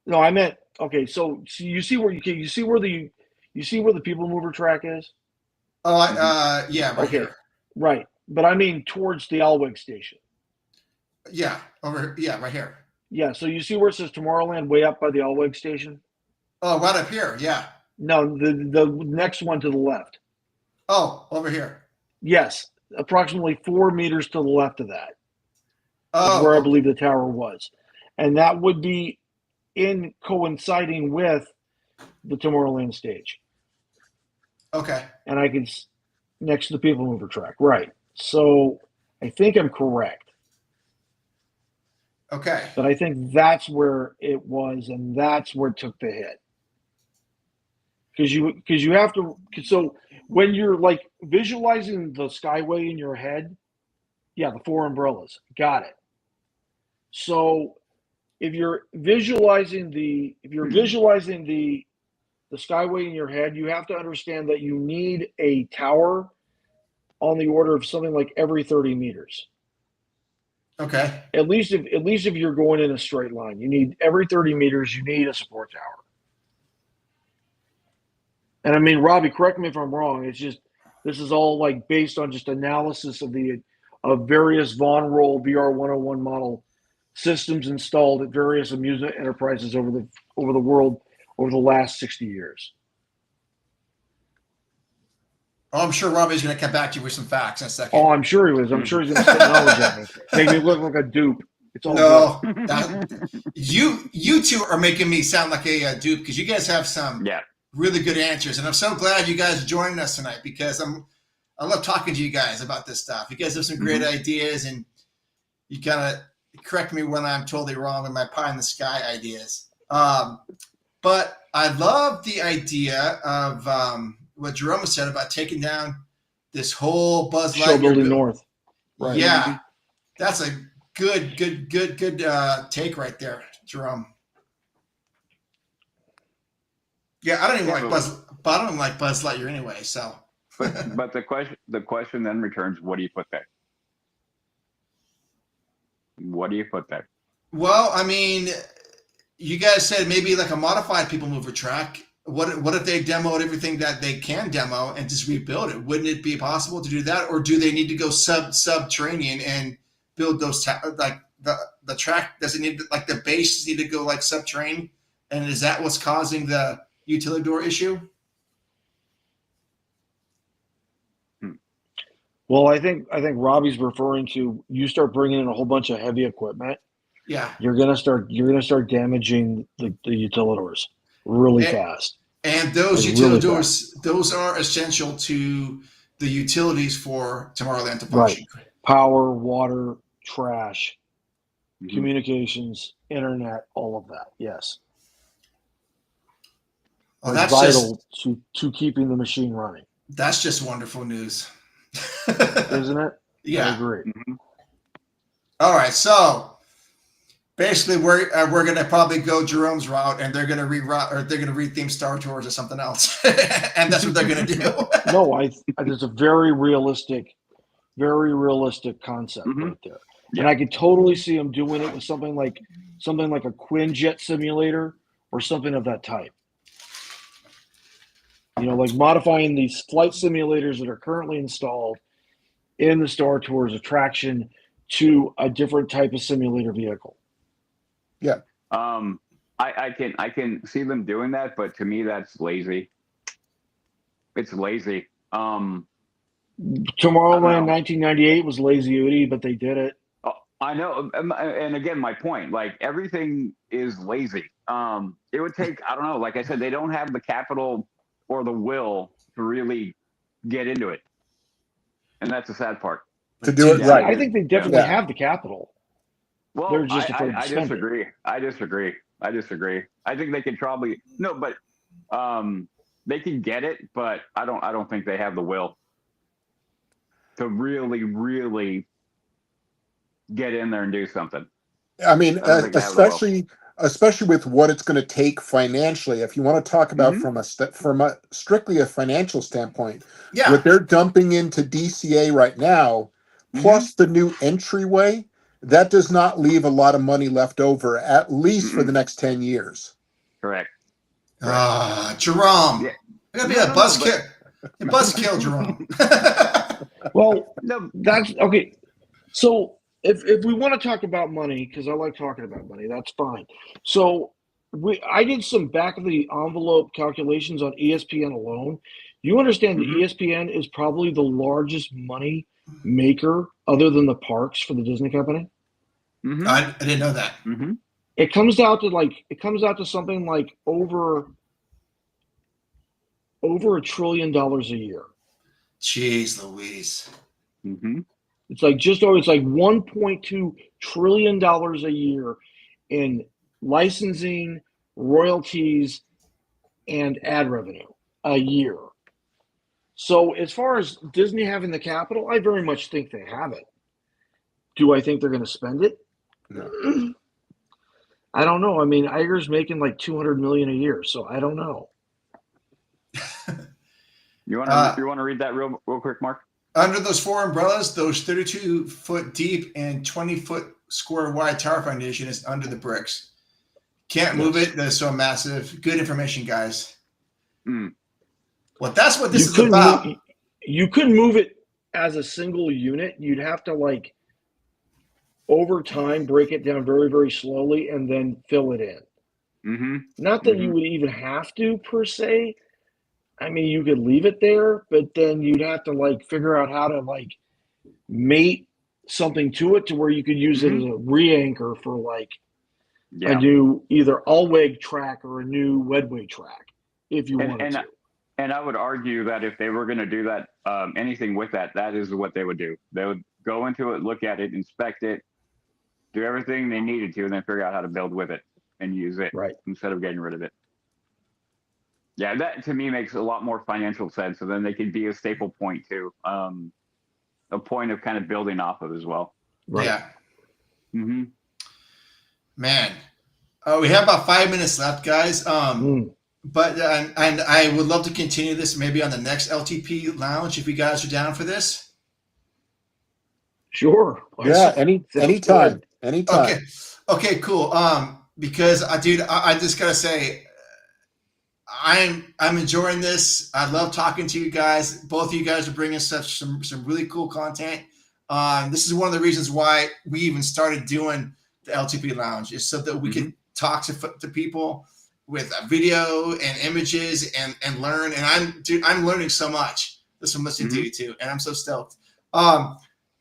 No, I meant, okay, so you see where the people mover track is? Oh, yeah, right here. Right. But I mean towards the Alweg station. Yeah, right here. Yeah, so you see where it says Tomorrowland Way up by the Alweg station? Oh, right up here, yeah. No, the next one to the left. Oh, over here. Yes, approximately 4 meters to the left of that. Oh, is where I believe the tower was. And that would be coinciding with the Tomorrowland stage. Okay. And I could, next to the people mover track. Right. So I think I'm correct. Okay. But I think that's where it was, and that's where it took the hit. Because you have to, so when you're like visualizing the Skyway in your head, yeah, the 4 umbrellas, got it. So if you're visualizing the Skyway in your head, you have to understand that you need a tower on the order of something like every 30 meters. Okay. At least if you're going in a straight line, you need every 30 meters, you need a support tower. And I mean, Robbie, correct me if I'm wrong. It's just, this is all like based on just analysis of various Von Roll VR101 model systems installed at various amusement enterprises over the world over the last 60 years. Oh, I'm sure Robbie's going to come back to you with some facts in a second. Oh, I'm sure he was. I'm sure he's going to spit knowledge at me. Make me look like a dupe. It's all no. You two are making me sound like a dupe, because you guys have some really good answers. And I'm so glad you guys are joining us tonight, because I love talking to you guys about this stuff. You guys have some great ideas, and you kind of correct me when I'm totally wrong with my pie in the sky ideas. But I love the idea of what Jerome said about taking down this whole Buzz Lightyear building north. Right. Yeah, that's a good take right there, Jerome. Yeah, I don't even like Buzz Lightyear anyway. So But the question then returns: what do you put there? What do you put there? Well, I mean, you guys said maybe like a modified people mover track. What if they demoed everything that they can demo and just rebuild it? Wouldn't it be possible to do that, or do they need to go subterranean and build those like the track? Does it need like the base need to go like subterranean? And is that what's causing the utility door issue? Well, I think Robbie's referring to you start bringing in a whole bunch of heavy equipment. Yeah, You're gonna start damaging the utilitors really fast. And those Like, utility really doors, those are essential to the utilities for Tomorrowland to function. Right. Power, water, trash, Mhm. communications, internet, all of that. Yes. Well, It's that's vital just to keeping the machine running, wonderful news. isn't it? I Yeah. agree. Mhm. All right. So basically, we're going to probably go Jerome's route, and they're going to reroute, or they're going to retheme Star Tours or something else, and that's what they're going to do. No, it's a very realistic concept Mhm. right there. Yeah. And I could totally see them doing it with something like a Quinjet simulator or something of that type. You know, like modifying these flight simulators that are currently installed in the Star Tours attraction to a different type of simulator vehicle. I can see them doing that, but to me that's lazy. It's lazy. Tomorrowland 1998 was lazy Udi, but they did it. I know, and again, my point, like everything is lazy. It would take, I don't know, like I said, they don't have the capital or the will to really get into it, and that's the sad part. To do it Yeah, right. I think they definitely Yeah. have the capital. Well, They're just afraid to I spend it. disagree. I disagree. I think they could probably but they can get it, but I don't think they have the will to really get in there and do something. I mean, I don't think they have the will. especially with what it's going to take financially. If you want to talk about Mhm. from a strictly a financial standpoint, Yeah. what they're dumping into DCA right now, plus the new entryway, that does not leave a lot of money left over, at least for the next 10 years. Correct. Jerome. Yeah. I'm going to be a buzzkill. Buzzkill, Jerome. Well, No. that's okay. So if we want to talk about money, because I like talking about money, that's fine. So I did some back of the envelope calculations on ESPN alone. You understand that ESPN is probably the largest money maker other than the parks for the Disney company. Mhm. I didn't know that. Mhm. It comes out to something like over $1 trillion a year. Jeez Louise. Mhm. It's like $1.2 trillion a year in licensing, royalties, and ad revenue a year. So as far as Disney having the capital, I very much think they have it. Do I think they're going to spend it? No. I don't know. I mean, Iger's making like $200 million a year, so I don't know. You want to read that real quick, Mark? Under those four umbrellas, those 32-foot deep and 20-foot square wide tower foundation is under the bricks. Can't move it. That's so massive. Good information, guys. Well, that's what this is about. You couldn't move it as a single unit. You'd have to over time break it down very, very slowly and then fill it in. Mm-hmm. Not that you would even have to per se. I mean, you could leave it there, but then you'd have to figure out how to mate something to it to where you could use it as a re-anchor for a new either all-wag track or a new Wedway track if you wanted to. And I would argue that if they were going to do that, anything with that is what they would do. They would go into it, look at it, inspect it, do everything they needed to, and then figure out how to build with it and use it instead of getting rid of it. Yeah, that to me makes a lot more financial sense. So then they could be a staple point too, a point of kind of building off of as well. Right. Yeah. Mm-hmm. Man. We have about 5 minutes left, guys. but and I would love to continue this maybe on the next LTP lounge if you guys are down for this. Sure. Yeah, Sounds anytime, good. anytime. Okay, okay, cool. Because dude, I just gotta say, I'm enjoying this. I love talking to you guys. Both of you guys are bringing some really cool content. This is one of the reasons why we even started doing the LTP Lounge, is so that we could talk to people with video and images and learn. And I'm learning so much just from listening to you two, and I'm so stoked.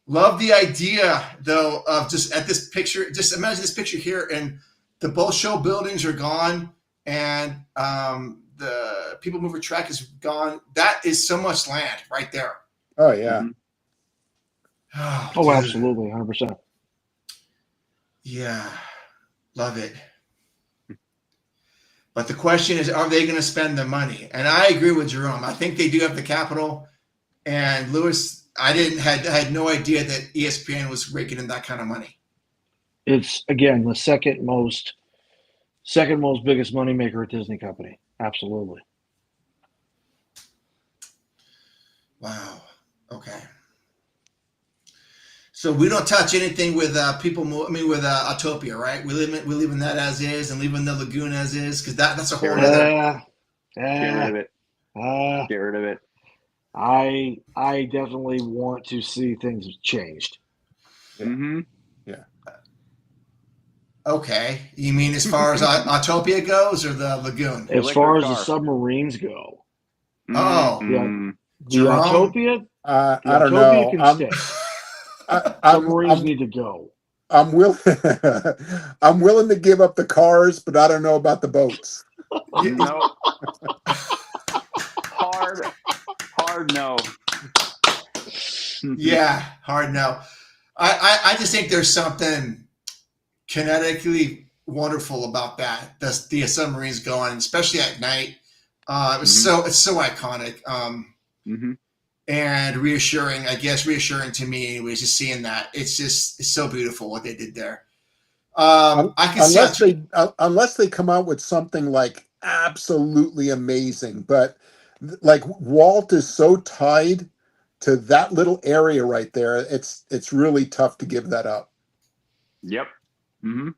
Love the idea though of just at this picture. Just imagine this picture here, and the both show buildings are gone, and the People Mover track is gone. That is so much land right there. Oh yeah. Oh, absolutely, 100%. Yeah, love it. But the question is, are they going to spend the money? And I agree with Jerome. I think they do have the capital. And Lewis, I had no idea that ESPN was raking in that kind of money. It's again the second most biggest moneymaker at Disney Company. Absolutely. Wow. Okay. So we don't touch anything with with Autopia, right? We're leaving that as is and leaving the lagoon as is, because that's a whole other. Get rid of it. Get rid of it. I definitely want to see things changed. Mm-hmm. Yeah. Okay, you mean as far as Autopia goes, or the lagoon? As far as the submarines go. Oh, Mm-hmm. The Autopia. I The don't Autopia know. can stay. Submarines need to go. I'm willing. I'm willing to give up the cars, but I don't know about the boats. No. Hard no. Yeah, hard no. I just think there's something kinetically wonderful about that. The submarines going, especially at night. It's so iconic. And reassuring, I guess, to me anyways, just seeing that. It's so beautiful what they did there. Unless they come out with something like absolutely amazing, but like Walt is so tied to that little area right there, it's really tough to give that up. Yep. Mm-hmm.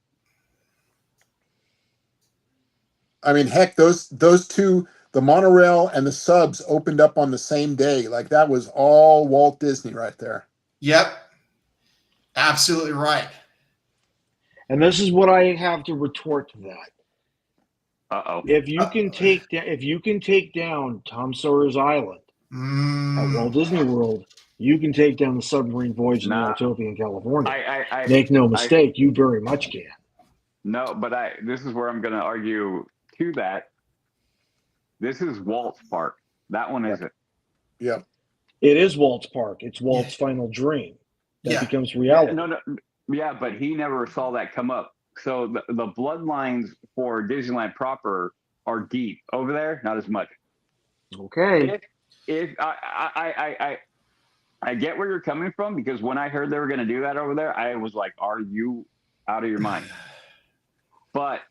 I mean, heck, those two, the monorail and the subs, opened up on the same day. Like that was all Walt Disney right there. Yep, absolutely right. And this is what I have to retort to that. Uh-oh. If you can take down Tom Sawyer's Island at Walt Disney World, you can take down the submarine voyage in the Autopia in California. Make no mistake, you very much can. No, but this is where I'm going to argue to that. This is Walt's park. That one isn't. Yeah. It is Walt's park. It's Walt's final dream that becomes reality. Yeah, but he never saw that come up. So the bloodlines for Disneyland proper are deep. Over there, not as much. Okay. If I get where you're coming from, because when I heard they were going to do that over there, I was like, "Are you out of your mind?" But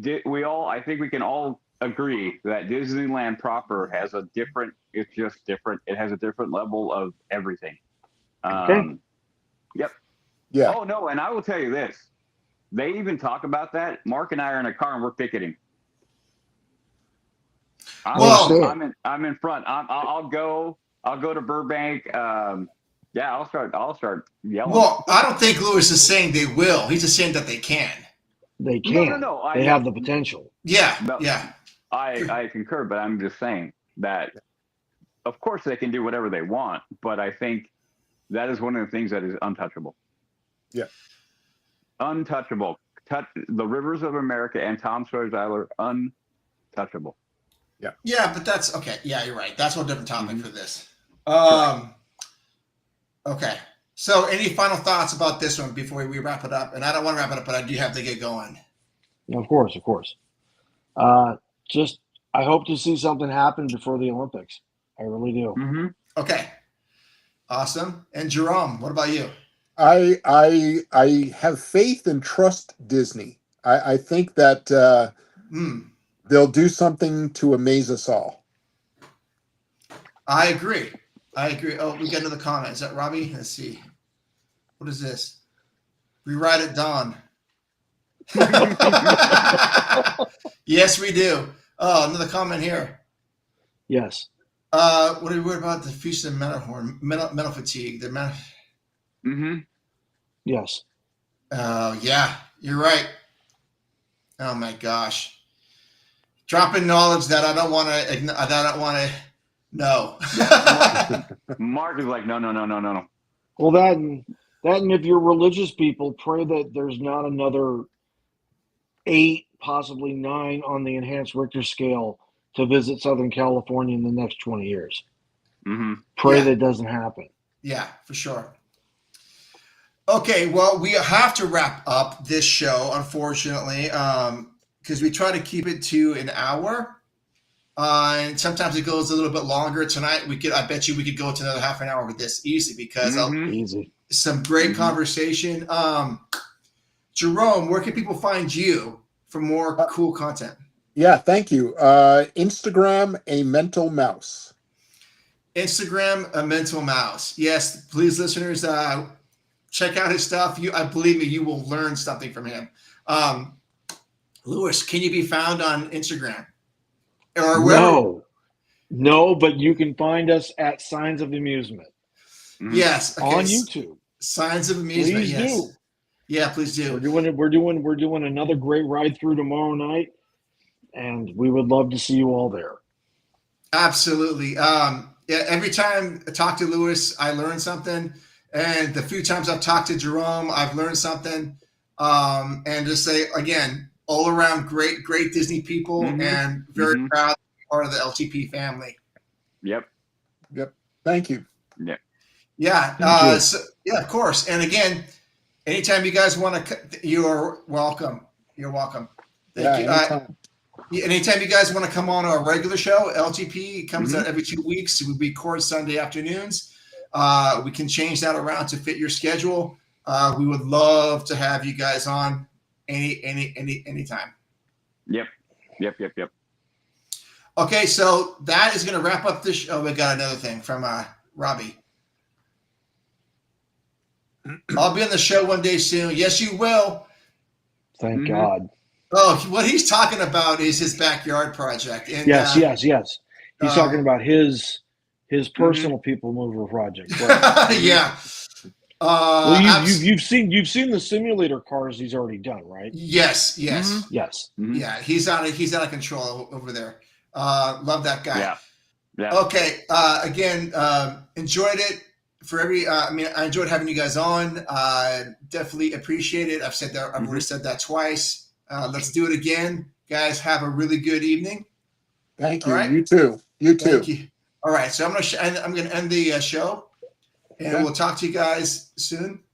I think we can all agree that Disneyland proper has a different. It's just different. It has a different level of everything. Okay. Yep. Yeah. Oh no, and I will tell you this. They even talk about that. Mark and I are in a car and we're picketing. I'm in front. I'll go to Burbank. I'll start yelling. Well, I don't think Lewis is saying they will. He's just saying that they can. They can. No. They have the potential. Yeah. No, yeah. I concur, but I'm just saying that of course they can do whatever they want, but I think that is one of the things that is untouchable. Yeah. Untouchable. The rivers of America and Tom Sawyer's Island, untouchable. Yeah. Yeah, but that's okay. Yeah, you're right. That's a whole different topic for this. Okay. So any final thoughts about this one before we wrap it up? And I don't want to wrap it up, but I do have to get going. Of course. I hope to see something happen before the Olympics. I really do. Mm-hmm. Okay. Awesome. And Jerome, what about you? I have faith and trust Disney. I think that They'll do something to amaze us all. I agree. Oh, we got another comment. Is that Robbie? Let's see. What is this? Rewrite at dawn. Yes, we do. Oh, another comment here. Yes. What are you worried about? The future of Matterhorn, mental fatigue. The Mm-hmm. Yes. yeah, you're right. Oh my gosh, dropping knowledge that I don't want to know. Mark is like, no. Well, that and if you're religious people, pray that there's not another 8, possibly 9 on the enhanced Richter scale to visit Southern California in the next 20 years. Mm-hmm. Pray Yeah. that doesn't happen. Yeah, for sure. Okay, well, we have to wrap up this show, unfortunately, because we try to keep it to an hour, and sometimes it goes a little bit longer. Tonight, I bet you we could go to another half an hour with this easy because Easy. some great conversation. Jerome, where can people find you for more cool content? Yeah, thank you. Instagram, a mental mouse. Instagram, a mental mouse. Yes, please, listeners, check out his stuff. I believe me, you will learn something from him. Lewis, can you be found on Instagram or wherever? No, but you can find us at Signs of Amusement. Yes, okay. On YouTube. Signs of Amusement. Please yes. do. Yeah, please do. We're doing another great ride through tomorrow night, and we would love to see you all there. Absolutely. Yeah, every time I talk to Lewis, I learn something. And the few times I've talked to Jerome, I've learned something. And just say, again, all around great Disney people and very proud to be part of the LTP family. Yep. Thank you. Yeah. Yeah. Yeah, of course. And again, anytime you guys want to, you're welcome. You're welcome. Thank you. Anytime. Anytime you guys want to come on our regular show, LTP comes out every 2 weeks. We record Sunday afternoons. We can change that around to fit your schedule. We would love to have you guys on anytime. Yep. Okay, so that is going to wrap up this show. We got another thing from Robbie. I'll be on the show one day soon. Yes, you will. Thank God. Oh, what he's talking about is his backyard project. And, Yes. He's talking about his personal people mover project. Right? Yeah. Well, you've seen the simulator cars he's already done, right? Yes. Yes. Yeah, he's out of control over there. Love that guy. Yeah. Okay. Again, enjoyed it. I enjoyed having you guys on. Definitely appreciate it. I've already said that twice. Let's do it again, guys. Have a really good evening. Thank you. All right? You too. Thank you. All right. So I'm gonna end the show, and we'll talk to you guys soon.